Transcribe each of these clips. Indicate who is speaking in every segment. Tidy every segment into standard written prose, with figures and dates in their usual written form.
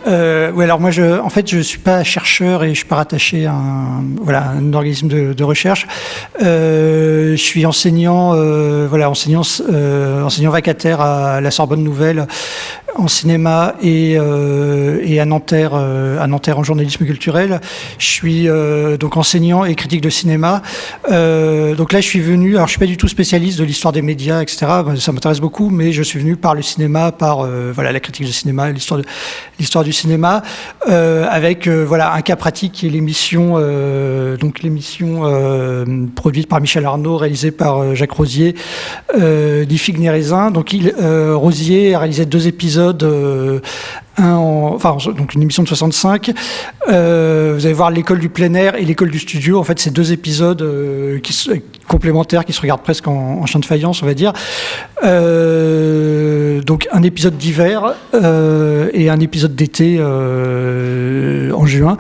Speaker 1: Ouais, alors moi, en fait, je suis pas chercheur et je suis pas rattaché à un organisme de recherche. Je suis enseignant, enseignant vacataire à la Sorbonne Nouvelle en cinéma et à Nanterre en journalisme culturel. Je suis donc enseignant et critique de cinéma. Donc là, je suis venu. Alors, je suis pas du tout spécialiste de l'histoire des médias, etc. Ça m'intéresse beaucoup, mais je suis venu par le cinéma, par la critique de cinéma, l'histoire du cinéma, avec un cas pratique qui est l'émission produite par Michel Arnaud, réalisée par Jacques Rosier, Ni figue ni raisin. Donc Rosier a réalisé 2 épisodes. Donc une émission de 65. Vous allez voir l'école du plein air et l'école du studio. En fait, c'est 2 épisodes complémentaires qui se regardent presque en chien de faïence, on va dire. Donc un épisode d'hiver et un épisode d'été en juin.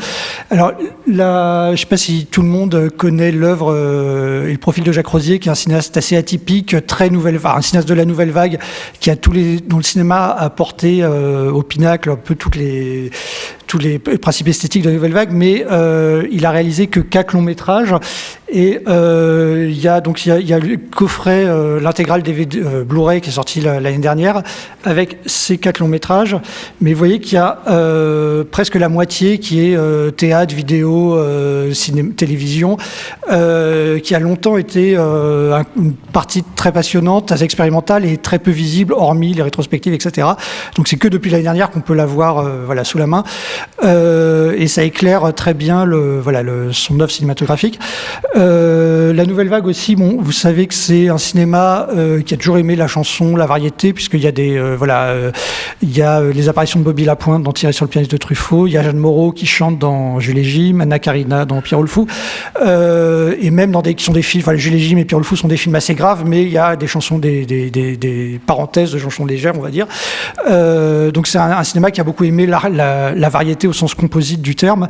Speaker 1: Alors là, je ne sais pas si tout le monde connaît l'œuvre et le profil de Jacques Rosier, qui est un cinéaste assez atypique, un cinéaste de la nouvelle vague, dont le cinéma a porté au pinacle un peu tous les principes esthétiques de la nouvelle vague, mais il a réalisé que 4 longs métrages. Et il y a le coffret, l'intégrale DVD Blu-ray qui est sorti l'année dernière avec ces 4 longs métrages. Mais vous voyez qu'il y a presque la moitié qui est théâtre, vidéo, télévision, qui a longtemps été une partie très passionnante, assez expérimentale et très peu visible, hormis les rétrospectives, etc. Donc c'est que depuis l'année dernière qu'on peut la voir sous la main. Et ça éclaire très bien son œuvre cinématographique. La nouvelle vague aussi, vous savez que c'est un cinéma qui a toujours aimé la chanson, la variété, puisqu'il y a il y a les apparitions de Bobby Lapointe dans Tirer sur le pianiste de Truffaut, il y a Jeanne Moreau qui chante dans Jules et Jim, Anna Karina dans Pierrot le Fou, et même qui sont des films, Jules et Jim et Pierrot le Fou sont des films assez graves, mais il y a des chansons, des parenthèses de chansons légères, on va dire. Donc c'est un cinéma qui a beaucoup aimé la variété au sens composite du terme.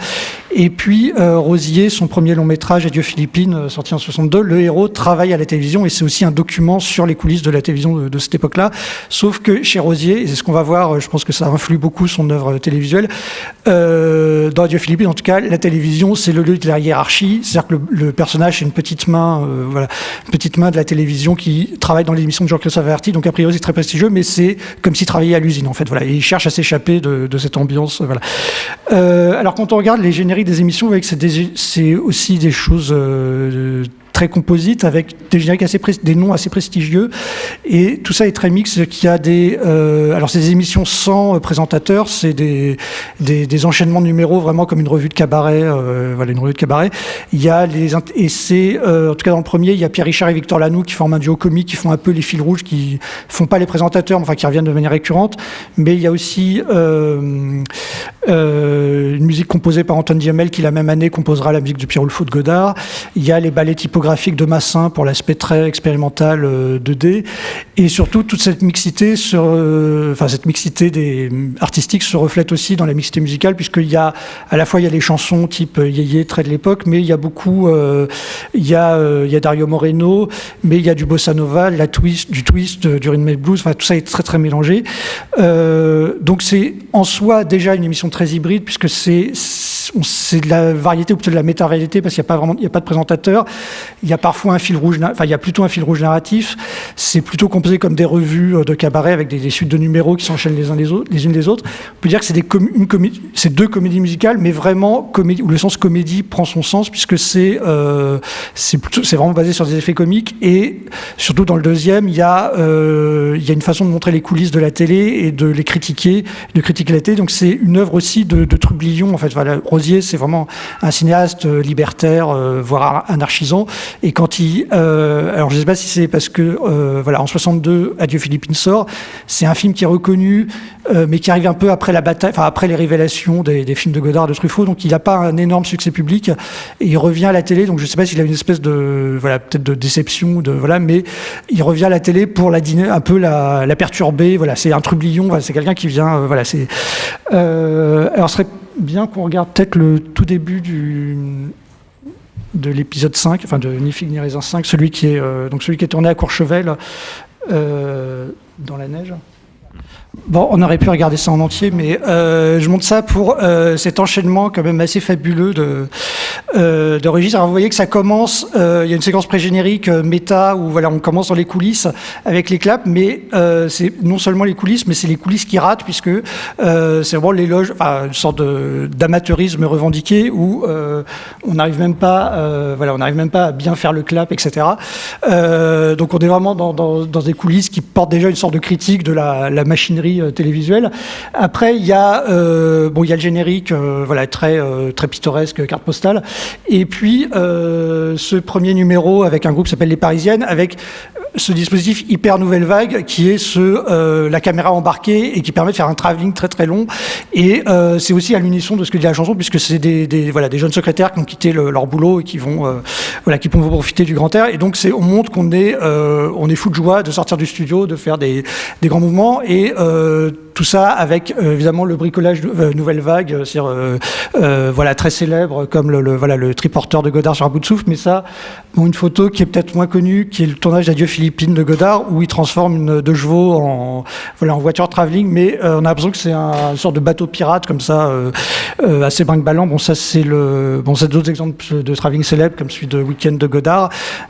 Speaker 1: Et puis Rosier, son premier long métrage, Adieu Philippines, sorti en 62, le héros travaille à la télévision et c'est aussi un document sur les coulisses de la télévision de cette époque-là. Sauf que chez Rosier, et c'est ce qu'on va voir, je pense que ça influe beaucoup son œuvre télévisuelle, dans Adieu Philippines, en tout cas, la télévision, c'est le lieu de la hiérarchie. C'est-à-dire que le personnage, c'est une petite main de la télévision qui travaille dans l'émission de Jean-Christophe Averty. Donc a priori, c'est très prestigieux, mais c'est comme s'il travaillait à l'usine, en fait. Voilà. Et il cherche à s'échapper de cette ambiance. Voilà. Alors quand on regarde les génériques des émissions, vous voyez que c'est aussi des choses très composites, avec des génériques des noms assez prestigieux, et tout ça est très mixte. Qu'il y a alors c'est des émissions sans présentateur, c'est des enchaînements de numéros vraiment comme une revue de cabaret, une revue de cabaret. Il y a en tout cas dans le premier, il y a Pierre Richard et Victor Lanoux qui forment un duo comique, qui font un peu les fils rouges, qui font pas les présentateurs, mais enfin qui reviennent de manière récurrente. Mais il y a aussi une musique composée par Antoine Duhamel, qui la même année composera la musique de Pierrot le Fou de Godard. Il y a les ballets typographiques de Massin pour l'aspect très expérimental 2D, et surtout toute cette mixité artistique se reflète aussi dans la mixité musicale, puisqu'il y a à la fois il y a les chansons type yéyé très de l'époque, mais il y a beaucoup il y a Dario Moreno, mais il y a du bossa nova, du twist, du rhythm and blues, tout ça est très très mélangé. Donc c'est en soi déjà une émission très hybride, puisque c'est de la variété ou peut-être de la méta-variété, parce qu'il n'y a pas de présentateur. Il y a parfois il y a plutôt un fil rouge narratif. C'est plutôt composé comme des revues de cabaret avec des suites de numéros qui s'enchaînent les unes des autres. On peut dire que c'est 2 comédies musicales, mais vraiment où le sens comédie prend son sens, puisque c'est vraiment basé sur des effets comiques. Et surtout dans le deuxième, il y a une façon de montrer les coulisses de la télé et de les critiquer, de critiquer la télé. Donc c'est une œuvre aussi de trublion, en fait. Voilà, Rosier, c'est vraiment un cinéaste libertaire, voire anarchisant. Et quand alors je ne sais pas si c'est parce que en 62, Adieu Philippines sort, c'est un film qui est reconnu, mais qui arrive un peu après la bataille, après les révélations des films de Godard, de Truffaut. Donc il n'a pas un énorme succès public et il revient à la télé. Donc je ne sais pas s'il a une espèce de peut-être de déception, mais il revient à la télé pour un peu la perturber. Voilà, c'est un trublion. Voilà, c'est quelqu'un qui vient. Alors ce serait bien qu'on regarde peut-être le tout début de l'épisode 5, de Ni figue ni raisin 5, celui qui est tourné à Courchevel, dans la neige. Bon, on aurait pu regarder ça en entier, mais je montre ça pour cet enchaînement quand même assez fabuleux de registres. Alors vous voyez que ça commence, il y a une séquence pré-générique méta où voilà, on commence dans les coulisses avec les claps, mais c'est non seulement les coulisses, mais c'est les coulisses qui ratent puisque c'est vraiment l'éloge, enfin une sorte d'amateurisme revendiqué où on n'arrive même pas, voilà, on n'arrive même pas à bien faire le clap, etc. Donc on est vraiment dans des coulisses qui portent déjà une sorte de critique de la machinerie télévisuelle. Après, il y a il y a le générique, voilà, très pittoresque, carte postale. Et puis ce premier numéro avec un groupe qui s'appelle Les Parisiennes, avec ce dispositif hyper nouvelle vague qui est la caméra embarquée et qui permet de faire un travelling très très long. Et c'est aussi à l'unisson de ce que dit la chanson, puisque c'est des jeunes secrétaires qui ont quitté leur boulot et qui vont profiter du grand air. Et donc on montre qu'on est fou de joie de sortir du studio, de faire des grands mouvements, et tout ça avec évidemment le bricolage nouvelle vague, c'est-à-dire très célèbre comme le triporteur de Godard sur un bout de souffle. Mais ça, une photo qui est peut-être moins connue, qui est le tournage d'Adieu Philippines de Godard, où il transforme deux chevaux en voiture travelling, mais on a l'impression que c'est une sorte de bateau pirate comme ça, assez brinque-ballant. Bon, ça c'est d'autres exemples de travelling célèbres comme celui de Week-end de Godard.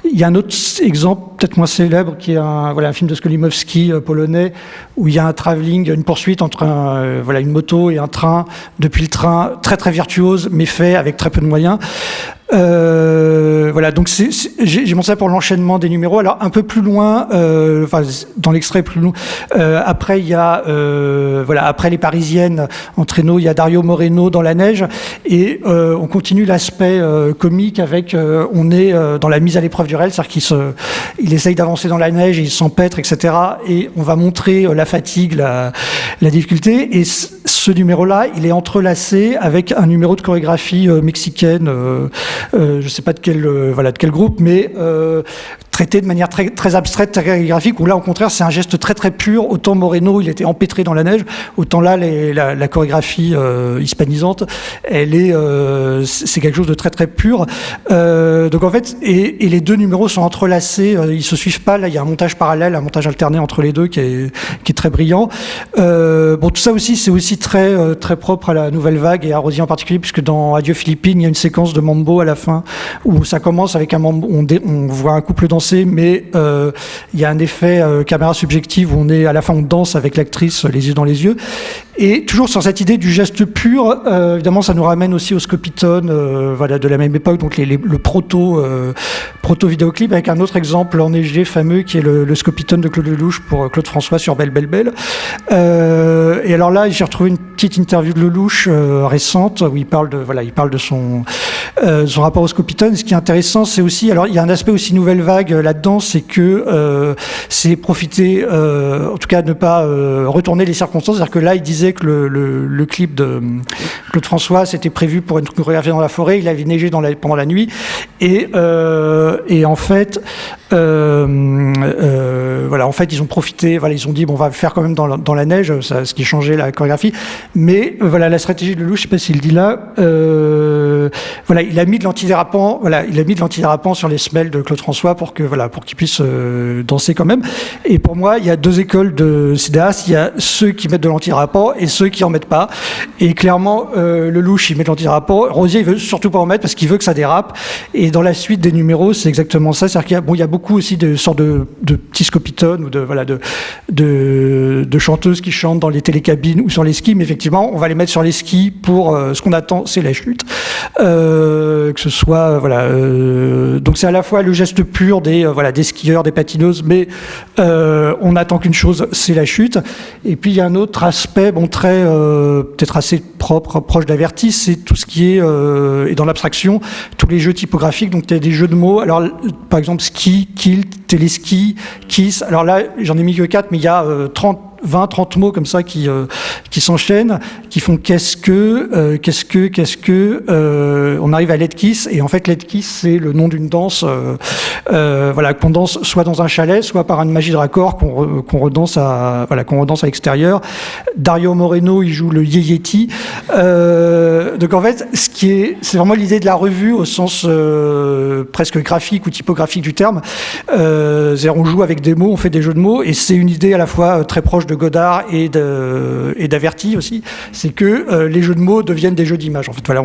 Speaker 1: Il y a un autre exemple peut-être moins célèbre qui est un film de Skolimowski polonais, où il y a un travelling, une poursuite entre une moto et un train, depuis le train, très très virtuose, mais fait avec très peu de moyens. Donc j'ai montré ça pour l'enchaînement des numéros. Alors un peu plus loin, dans l'extrait plus long, après il y a après Les Parisiennes en traîneau, il y a Dario Moreno dans la neige, et on continue l'aspect comique avec on est dans la mise à l'épreuve du réel, c'est-à-dire qu'il essaye d'avancer dans la neige, et il s'empêtre, etc. Et on va montrer la fatigue, la difficulté. Et ce numéro-là, il est entrelacé avec un numéro de chorégraphie mexicaine. Je ne sais pas de quel groupe, mais traité de manière très, très abstraite, très calligraphique, où là, au contraire, c'est un geste très, très pur. Autant Moreno, il était empêtré dans la neige, autant là, la chorégraphie hispanisante, c'est quelque chose de très, très pur. Donc, en fait, et les deux numéros sont entrelacés, ils se suivent pas. Là, il y a un montage parallèle, un montage alterné entre les deux qui est très brillant. Tout ça aussi, c'est aussi très, très propre à la nouvelle vague et à Rosier en particulier, puisque dans Adieu Philippines, il y a une séquence de mambo à la fin, où ça commence avec un mambo, on voit un couple danser, mais il y a un effet caméra subjective où à la fin on danse avec l'actrice les yeux dans les yeux. Et toujours sur cette idée du geste pur, évidemment ça nous ramène aussi au Scopitone de la même époque, donc le proto vidéoclip, avec un autre exemple enneigé fameux qui est le Scopitone de Claude Lelouch pour Claude François sur Belle Belle Belle. Et alors là, j'ai retrouvé une petite interview de Lelouch récente où il parle de son rapport au Scopitone. Ce qui est intéressant, c'est aussi, alors il y a un aspect aussi nouvelle vague là-dedans, c'est que c'est profiter, en tout cas ne pas retourner les circonstances. C'est-à-dire que là, il disait que le clip de Claude François, c'était prévu pour une chorégraphie dans la forêt. Il avait neigé pendant la nuit, et en fait, en fait, ils ont profité. Ils ont dit on va le faire quand même dans la neige, ce qui changeait la chorégraphie. Mais la stratégie de Lelouch, je sais pas s'il dit là. Il a mis de l'antidérapant. Il a mis de l'antidérapant sur les semelles de Claude François pour qu'il puisse danser quand même. Et pour moi, il y a deux écoles de cinéastes. Il y a ceux qui mettent de l'antidérapant et ceux qui en mettent pas. Et clairement, Lelouch, il met de l'antidérapant. Rosier, il veut surtout pas en mettre parce qu'il veut que ça dérape. Et dans la suite des numéros, c'est exactement ça. C'est-à-dire qu'il y a beaucoup aussi de sortes de petits scopitones ou de chanteuses qui chantent dans les télécabines ou sur les skis. Mais effectivement, on va les mettre sur les skis pour ce qu'on attend, c'est la chute. Que ce soit donc c'est à la fois le geste pur des skieurs, des patineuses, mais on attend qu'une chose, c'est la chute. Et puis il y a un autre aspect très peut-être assez proche d'Avertis, c'est tout ce qui est et dans l'abstraction, tous les jeux typographiques. Donc il y a des jeux de mots, alors par exemple ski, kilt, téléski, kiss. Alors là j'en ai mis que 4, mais il y a 20-30 mots comme ça qui s'enchaînent, qui font qu'est-ce que, on arrive à Let Kiss, et en fait Let Kiss, c'est le nom d'une danse, qu'on danse soit dans un chalet, soit par une magie de raccord qu'on redanse à l'extérieur. Dario Moreno, il joue le Yeyeti. Donc en fait, c'est vraiment l'idée de la revue au sens presque graphique ou typographique du terme. C'est-à-dire on joue avec des mots, on fait des jeux de mots, et c'est une idée à la fois très proche de de Godard et d'Averti aussi, c'est que les jeux de mots deviennent des jeux d'images. En fait, voilà,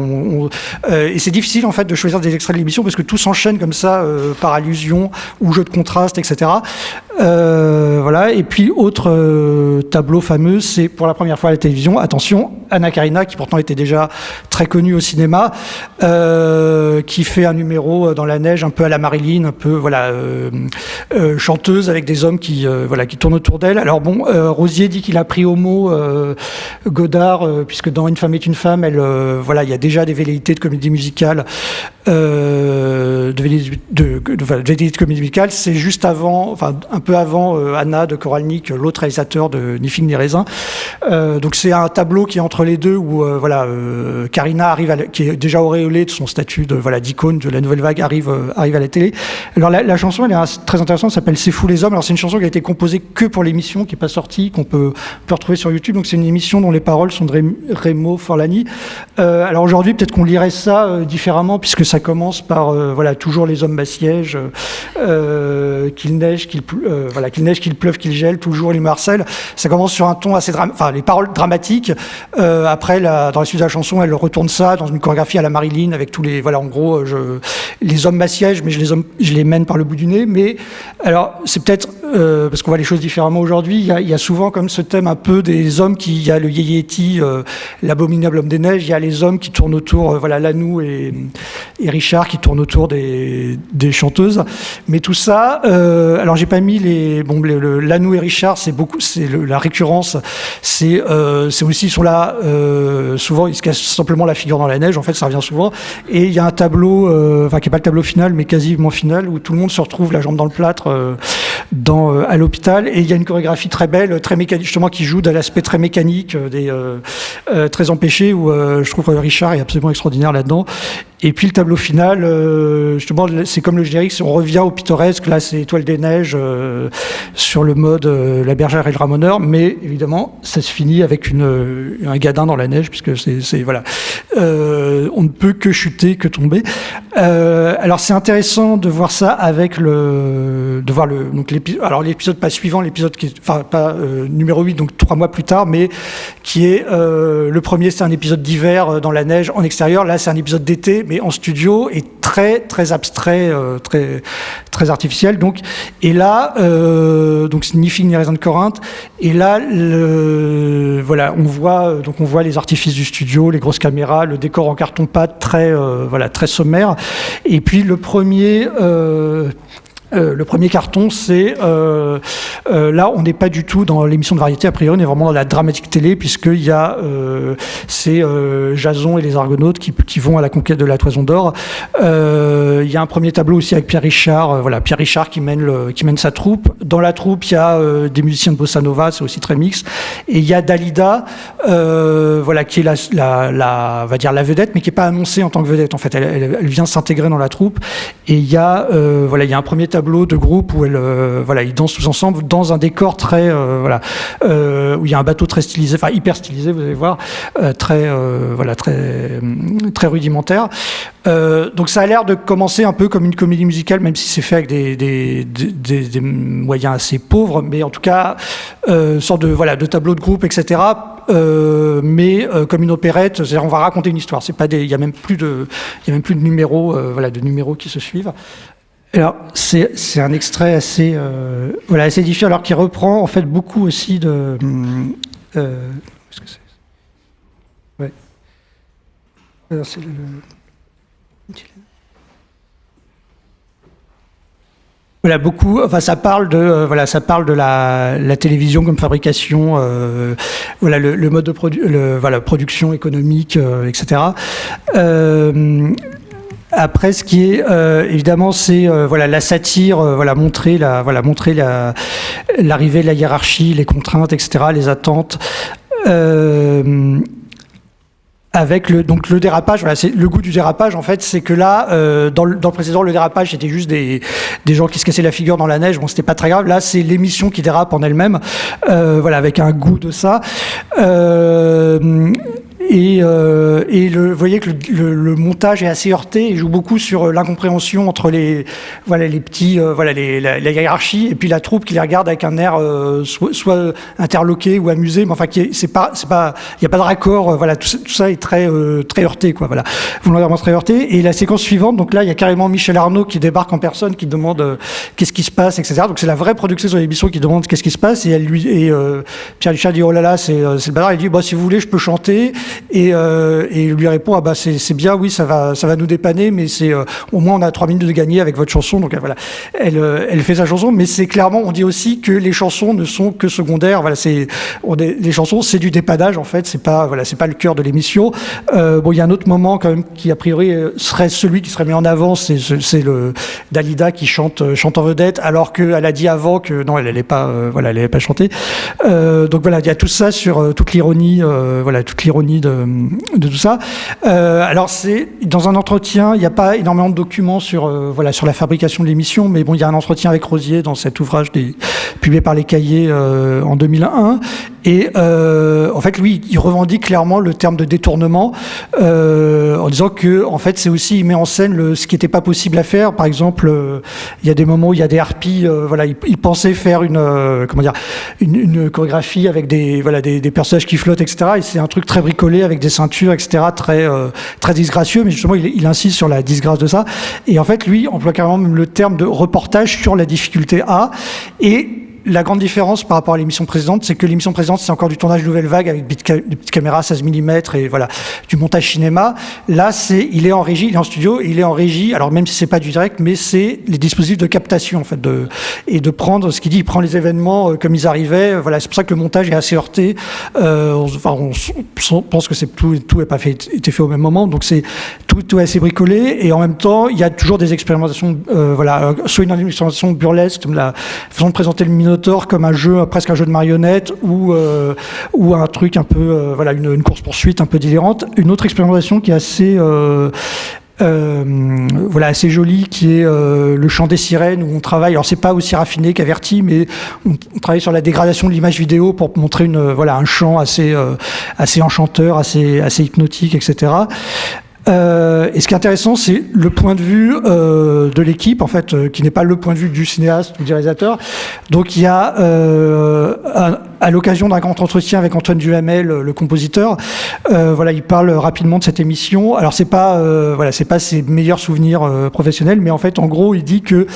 Speaker 1: et c'est difficile en fait de choisir des extraits de l'émission parce que tout s'enchaîne comme ça par allusion ou jeu de contraste, etc. Voilà. Et puis autre tableau fameux, c'est pour la première fois à la télévision. Attention, Anna Karina, qui pourtant était déjà très connue au cinéma, qui fait un numéro dans la neige un peu à la Marilyn, un peu voilà chanteuse avec des hommes qui tournent autour d'elle. Alors bon, Rosier dit qu'il a pris au mot Godard puisque dans Une femme est une femme, il y a déjà des velléités de comédie musicale. De velléités de comédie musicale, c'est juste avant, enfin un peu avant Anna de Koralnik, l'autre réalisateur de Ni figue ni raisin. Donc c'est un tableau qui est entre les deux où Karina qui est déjà auréolée de son statut d'icône de la nouvelle vague arrive à la télé. Alors la chanson elle est très intéressante, s'appelle C'est fou les hommes. Alors c'est une chanson qui a été composée que pour l'émission, qui est pas sortie, qu'on peut retrouver sur YouTube. Donc c'est une émission dont les paroles sont de Remo Forlani. Alors aujourd'hui peut-être qu'on lirait ça différemment puisque ça commence par toujours les hommes m'assiègent, qu'il neige, qu'il pleuve, qu'il gèle, toujours il me harcèle. Ça commence sur un ton assez les paroles dramatiques. Après dans la suite de la chanson, elle retourne ça dans une chorégraphie à la Marilyn avec tous les en gros les hommes m'assiègent mais je les mène par le bout du nez. Mais alors c'est peut-être parce qu'on voit les choses différemment aujourd'hui. Il y a souvent comme ce thème un peu des hommes il y a le Yéyéti, l'abominable homme des neiges. Il y a les hommes qui tournent autour, Lanou et Richard qui tournent autour des chanteuses. Mais tout ça, alors j'ai pas mis Lanou et Richard, la récurrence, c'est aussi ils sont là souvent ils se cassent simplement la figure dans la neige. En fait, ça revient souvent. Et il y a un tableau, qui est pas le tableau final, mais quasiment final, où tout le monde se retrouve la jambe dans le plâtre à l'hôpital. Et il y a une chorégraphie très belle, très mécanique, justement, qui joue de l'aspect très mécanique, très empêché, où je trouve que Richard est absolument extraordinaire là-dedans. Et puis le tableau final, justement, c'est comme le générique, on revient au pittoresque. Là, c'est Étoile des neiges sur le mode La bergère et le ramoneur, mais évidemment, ça se finit avec un gadin dans la neige, puisque on ne peut que chuter, que tomber. Alors c'est intéressant de voir ça avec l'épisode pas suivant, l'épisode qui est, pas numéro 8, donc 3 mois plus tard, mais qui est le premier, c'est un épisode d'hiver dans la neige en extérieur. Là, c'est un épisode d'été, mais en studio, et très très abstrait, très très artificiel. Donc, et là, donc c'est Ni figue ni raisin de Corinthe. Et là, on voit les artifices du studio, les grosses caméras, le décor en carton-pâte très très sommaire. Et puis le premier carton, c'est là, on n'est pas du tout dans l'émission de variété, a priori, on est vraiment dans la dramatique télé, puisqu'il y a Jason et les Argonautes qui vont à la conquête de la Toison d'Or. Il y a un premier tableau aussi avec Pierre Richard, Pierre Richard qui mène sa troupe. Dans la troupe, il y a des musiciens de bossa nova, c'est aussi très mix. Et il y a Dalida, qui est on va dire la vedette, mais qui est pas annoncée en tant que vedette. En fait, elle vient s'intégrer dans la troupe. Et il y a un premier tableau de groupe où ils dansent tous ensemble dans un décor très où il y a un bateau très stylisé, hyper stylisé, vous allez voir, très très rudimentaire. Donc ça a l'air de commencer un peu comme une comédie musicale, même si c'est fait avec des moyens assez pauvres, mais en tout cas sorte de tableau de groupe, etc. Mais comme une opérette, c'est-à-dire on va raconter une histoire. C'est pas il y a même plus de numéros, de numéros qui se suivent. Alors, c'est un extrait assez différent, alors qui reprend en fait beaucoup aussi de. Qu'est-ce que c'est ? Ouais. Alors, c'est beaucoup. Enfin, ça parle de la télévision comme fabrication, le mode de production économique, etc. Après, ce qui est évidemment, c'est la satire, montrer l'arrivée de la hiérarchie, les contraintes, etc., les attentes. Avec le dérapage, c'est le goût du dérapage en fait, c'est que là, dans le précédent, le dérapage c'était juste des gens qui se cassaient la figure dans la neige, bon c'était pas très grave. Là, c'est l'émission qui dérape en elle-même, avec un goût de ça. vous voyez que le montage est assez heurté. Il joue beaucoup sur l'incompréhension entre les petits, la hiérarchie et puis la troupe qui les regarde avec un air soit interloqué ou amusé, mais enfin il n'y a pas de raccord. Tout ça est très heurté, quoi. Voilà, volontairement très heurté. Et la séquence suivante, donc là il y a carrément Michel Arnaud qui débarque en personne, qui demande qu'est-ce qui se passe, etc. Donc c'est la vraie productrice de l'émission qui demande qu'est-ce qui se passe, et Pierre Richard dit oh là là, c'est le bazar. Il dit si vous voulez je peux chanter, et il lui répond c'est bien, oui, ça va nous dépanner, mais au moins on a 3 minutes de gagner avec votre chanson. Donc voilà, elle fait sa chanson, mais c'est clairement, on dit aussi que les chansons ne sont que secondaires. Les chansons c'est du dépannage en fait, c'est pas le cœur de l'émission. Il y a un autre moment quand même qui a priori serait celui qui serait mis en avant, c'est le Dalida qui chante en vedette, alors qu'elle a dit avant que non, elle n'allait pas chanter. Donc voilà, il y a tout ça sur toute l'ironie de tout ça. Alors c'est dans un entretien, il n'y a pas énormément de documents sur la fabrication de l'émission, mais bon, il y a un entretien avec Rosier dans cet ouvrage publié par Les Cahiers en 2001. Et en fait, lui, il revendique clairement le terme de détournement en disant que, en fait, c'est aussi, il met en scène ce qui n'était pas possible à faire. Par exemple, il y a des moments où il y a des harpies. Il pensait faire une chorégraphie avec des personnages qui flottent, etc. Et c'est un truc très bricolé avec des ceintures, etc. Très disgracieux. Mais justement, il insiste sur la disgrâce de ça. Et en fait, lui emploie carrément même le terme de reportage sur la difficulté A. Et la grande différence par rapport à l'émission précédente, c'est que l'émission précédente, c'est encore du tournage Nouvelle Vague avec des petites caméras 16 mm et du montage cinéma. Là, il est en régie, il est en studio, il est en régie. Alors même si c'est pas du direct, mais c'est les dispositifs de captation en fait, de prendre ce qu'il dit, il prend les événements comme ils arrivaient. C'est pour ça que le montage est assez heurté. On pense que tout n'est pas été fait au même moment, donc c'est tout est assez bricolé. Et en même temps, il y a toujours des expérimentations, soit une expérimentation burlesque, comme la façon de présenter le Minotaure comme presque un jeu de marionnettes, ou un truc un peu une course poursuite un peu délirante. Une autre expérimentation qui est assez assez jolie, qui est le chant des sirènes, où on travaille, alors c'est pas aussi raffiné qu'Averti, mais on travaille sur la dégradation de l'image vidéo pour montrer un chant assez enchanteur, assez hypnotique, etc. Et ce qui est intéressant, c'est le point de vue de l'équipe, en fait, qui n'est pas le point de vue du cinéaste ou du réalisateur. Donc il y a, à l'occasion d'un grand entretien avec Antoine Duhamel, le compositeur, il parle rapidement de cette émission. Alors c'est pas ses meilleurs souvenirs professionnels, mais en fait, en gros, il dit que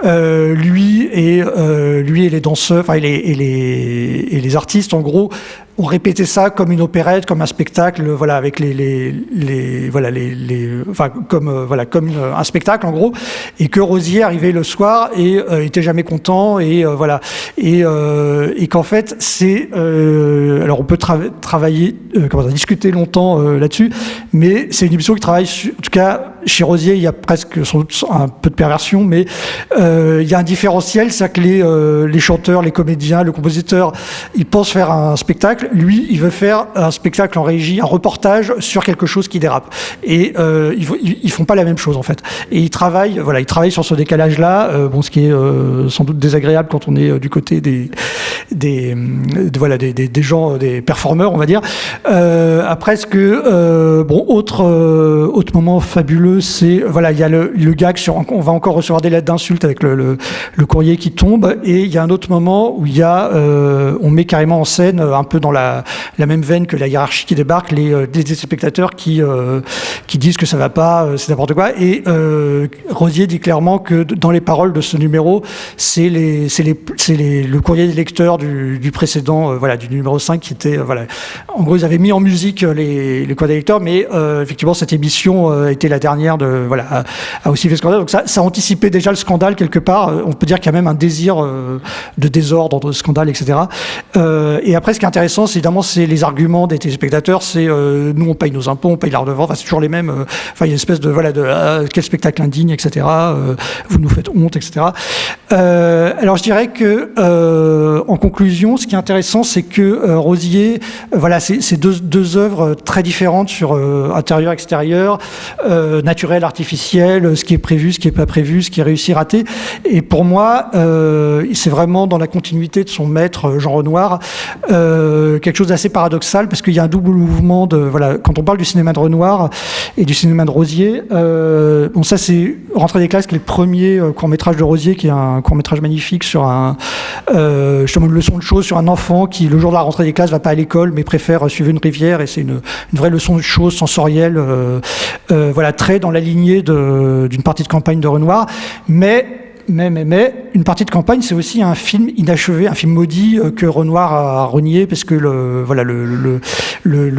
Speaker 1: lui et les danseurs, et les artistes, en gros, ont répété ça comme une opérette, comme un spectacle, avec comme un spectacle en gros, et que Rosier arrivait le soir et était jamais content, et qu'en fait c'est alors on peut travailler, discuter longtemps là-dessus, mais c'est une émission qui travaille en tout cas chez Rosier, il y a presque sans doute un peu de perversion, mais il y a un différentiel, c'est-à-dire que les chanteurs, les comédiens, le compositeur, ils pensent faire un spectacle. Lui, il veut faire un spectacle en régie, un reportage sur quelque chose qui dérape. Et ils font pas la même chose en fait. Et ils travaillent sur ce décalage-là. Ce qui est sans doute désagréable quand on est du côté des gens, des performeurs, on va dire. Après, autre moment fabuleux, c'est il y a le gag sur, on va encore recevoir des lettres d'insultes avec le courrier qui tombe, et il y a un autre moment où il y a on met carrément en scène, un peu dans la même veine que la hiérarchie qui débarque, des spectateurs qui disent que ça va pas, c'est n'importe quoi. Et Rosier dit clairement que dans les paroles de ce numéro, c'est le courrier des lecteurs du précédent, du numéro 5 qui était, en gros, ils avaient mis en musique les courriers des lecteurs, mais effectivement, cette émission était la dernière a aussi fait scandale. Donc ça anticipait déjà le scandale quelque part. On peut dire qu'il y a même un désir de désordre, de scandale, etc. Et après, ce qui est intéressant, évidemment, c'est les arguments des téléspectateurs. C'est nous, on paye nos impôts, on paye la redevance. C'est toujours les mêmes. Il y a une espèce de quel spectacle indigne, etc. Vous nous faites honte, etc. Alors, je dirais que en conclusion, ce qui est intéressant, c'est que Rosier, c'est deux œuvres très différentes sur intérieur, extérieur, naturel, artificiel, ce qui est prévu, ce qui est pas prévu, ce qui est réussi, raté. Et pour moi, c'est vraiment dans la continuité de son maître Jean Renoir, quelque chose d'assez paradoxal, parce qu'il y a un double mouvement de, voilà, quand on parle du cinéma de Renoir et du cinéma de Rosier, bon, ça c'est Rentrée des classes, qui est le premier court-métrage de Rosier, qui est un court-métrage magnifique sur justement une leçon de choses sur un enfant qui, le jour de la rentrée des classes, va pas à l'école, mais préfère suivre une rivière, et c'est une vraie leçon de choses sensorielles, voilà, très dans la lignée d'une partie de campagne de Renoir, mais une partie de campagne, c'est aussi un film inachevé, un film maudit que Renoir a renié, parce que le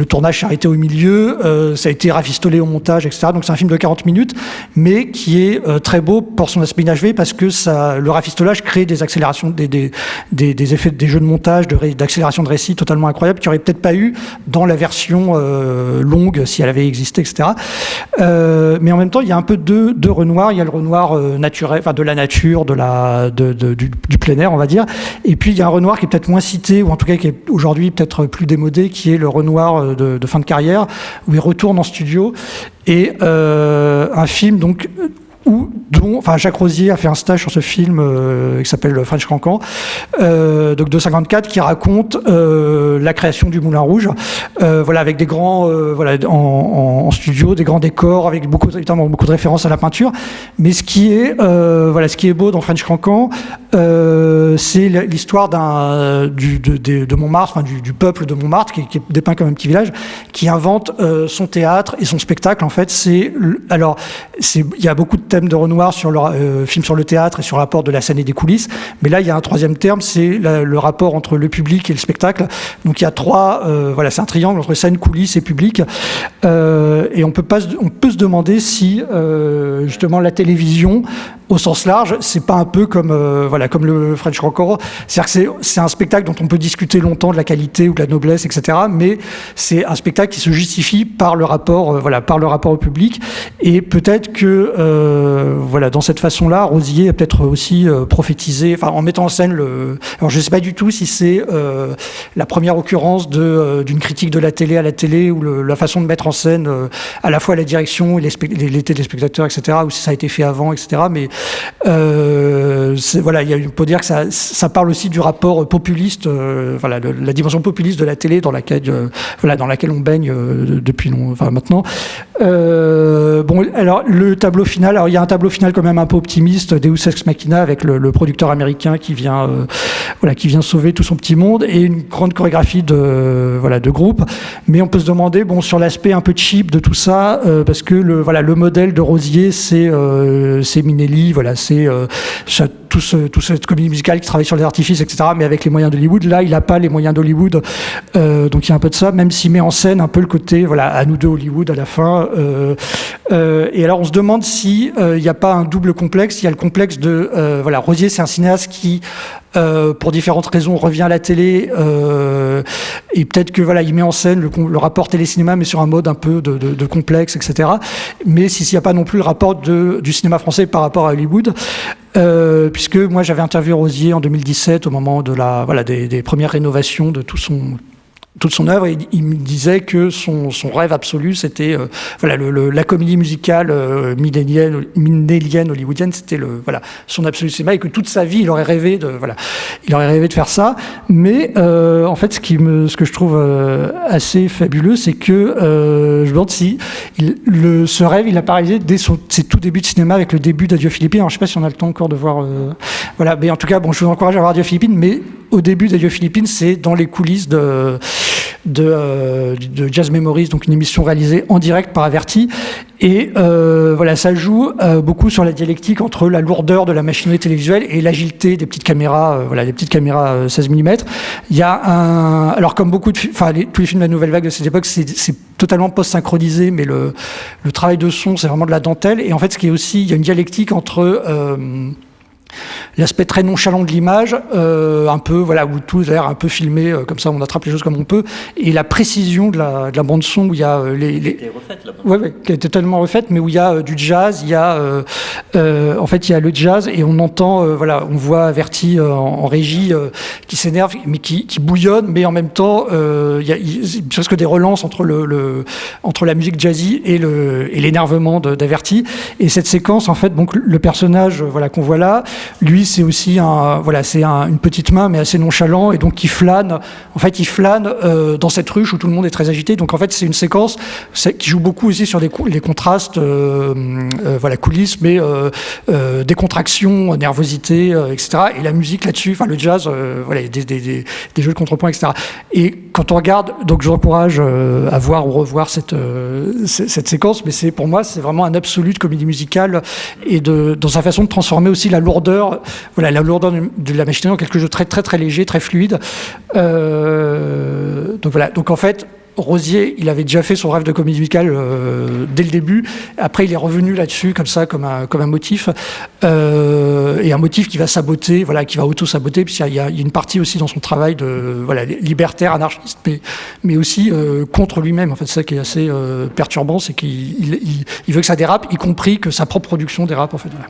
Speaker 1: tournage s'est arrêté au milieu, ça a été rafistolé au montage, etc. Donc c'est un film de 40 minutes, mais qui est très beau pour son aspect inachevé, parce que le rafistolage crée des accélérations, des effets, des jeux de montage, d'accélération de récit totalement incroyables, qu'il n'y aurait peut-être pas eu dans la version longue, si elle avait existé, etc. Mais en même temps, il y a un peu de Renoir. Il y a le Renoir naturel, enfin de la nature, du plein air, on va dire. Et puis il y a un Renoir qui est peut-être moins cité, ou en tout cas qui est aujourd'hui peut-être plus démodé, qui est le Renoir de fin de carrière, où il retourne en studio, et un film donc dont Jacques Rosier a fait un stage sur ce film qui s'appelle French Cancan, donc de 54, qui raconte la création du Moulin Rouge, voilà, avec des grands, voilà, en studio, des grands décors, avec évidemment beaucoup de références à la peinture. Mais ce qui est beau dans French Cancan, c'est l'histoire de Montmartre, enfin du peuple de Montmartre, qui est dépeint comme un petit village, qui invente son théâtre et son spectacle. En fait, il y a beaucoup de thèmes de Renoir sur le film sur le théâtre et sur le rapport de la scène et des coulisses, mais là il y a un troisième terme, c'est le rapport entre le public et le spectacle. Donc il y a voilà, c'est un triangle entre scène, coulisses et public, et on peut se demander si justement la télévision au sens large, c'est pas un peu comme comme le French Cancan, c'est-à-dire que c'est un spectacle dont on peut discuter longtemps de la qualité ou de la noblesse, etc. Mais c'est un spectacle qui se justifie par le rapport, par le rapport au public. Et peut-être que dans cette façon-là, Rosier a peut-être aussi prophétisé, en mettant en scène alors je sais pas du tout si c'est la première occurrence d'une critique de la télé à la télé, ou la façon de mettre en scène à la fois la direction et les téléspectateurs, etc. Ou si ça a été fait avant, etc. Mais on peut dire que ça parle aussi du rapport populiste, la dimension populiste de la télé dans laquelle on baigne depuis maintenant. Alors le tableau final, il y a un tableau final quand même un peu optimiste, Deus Ex Machina, avec le producteur américain qui vient sauver tout son petit monde, et une grande chorégraphie de groupe. Mais on peut se demander, sur l'aspect un peu cheap de tout ça, parce que le modèle de Rosier, c'est Minelli, c'est toute cette comédie musicale qui travaille sur les artifices, etc., mais avec les moyens d'Hollywood. Là, il n'a pas les moyens d'Hollywood, donc il y a un peu de ça, même s'il met en scène un peu le côté, à nous deux Hollywood à la fin. Et alors, on se demande si il n'y a pas un double complexe. Il y a le complexe de, Rosier, c'est un cinéaste qui, pour différentes raisons, revient à la télé, et peut-être que il met en scène le rapport télé-cinéma, mais sur un mode un peu de complexe, etc. Mais s'il n'y a pas non plus le rapport du cinéma français par rapport à Hollywood, puisque moi j'avais interviewé Rosier en 2017 au moment de des premières rénovations de toute son œuvre, et il me disait que son rêve absolu, c'était la comédie musicale millénienne hollywoodienne, c'était son absolu cinéma, et que toute sa vie il aurait rêvé de faire ça. Mais en fait, ce que je trouve assez fabuleux, c'est que je me demande si ce rêve il a paralysé dès ses tout débuts de cinéma, avec le début d'Adieu Philippines. Alors je sais pas si on a le temps encore de voir mais en tout cas je vous encourage à voir Adieu Philippines, mais au début d'Adieu Philippines, c'est dans les coulisses de Jazz Memories, donc une émission réalisée en direct par Averti. Et ça joue beaucoup sur la dialectique entre la lourdeur de la machinerie télévisuelle et l'agilité des petites caméras, des petites caméras 16 mm. Il y a alors comme beaucoup tous les films de la nouvelle vague de cette époque, c'est totalement post-synchronisé, mais le travail de son, c'est vraiment de la dentelle. Et en fait, il y a une dialectique entre l'aspect très nonchalant de l'image, un peu, voilà, où tout a l'air un peu filmé, comme ça on attrape les choses comme on peut, et la précision de la bande son où il y a qui a été tellement refaite, mais où il y a du jazz, il y a en fait il y a le jazz et on entend, voilà, on voit Averti en régie qui s'énerve, mais qui bouillonne, mais en même temps il y a presque des relances entre la musique jazzy et l'énervement d'Averti. Et cette séquence, en fait, donc le personnage, voilà, qu'on voit là, lui, c'est aussi une petite main, mais assez nonchalant, et donc il flâne. En fait, il flâne dans cette ruche où tout le monde est très agité. Donc, en fait, c'est une séquence qui joue beaucoup aussi sur les contrastes, voilà, coulisses, mais décontraction, nervosité, etc. Et la musique là-dessus, enfin le jazz, voilà, des jeux de contrepoint, etc. Et quand on regarde, donc je encourage à voir ou revoir cette séquence, mais pour moi, c'est vraiment un absolu de comédie musicale et dans sa façon de transformer aussi la lourdeur de la machinerie en quelque chose de très très très léger, très fluide. Donc voilà. Donc en fait, Rosier, il avait déjà fait son rêve de comédie musicale dès le début. Après, il est revenu là-dessus comme ça, comme un motif, et un motif qui va saboter, voilà, qui va auto-saboter, puisqu'il y a une partie aussi dans son travail de, voilà, libertaire, anarchiste, mais aussi contre lui-même. En fait, c'est ça qui est assez perturbant, c'est qu'il veut que ça dérape, y compris que sa propre production dérape. En fait, voilà.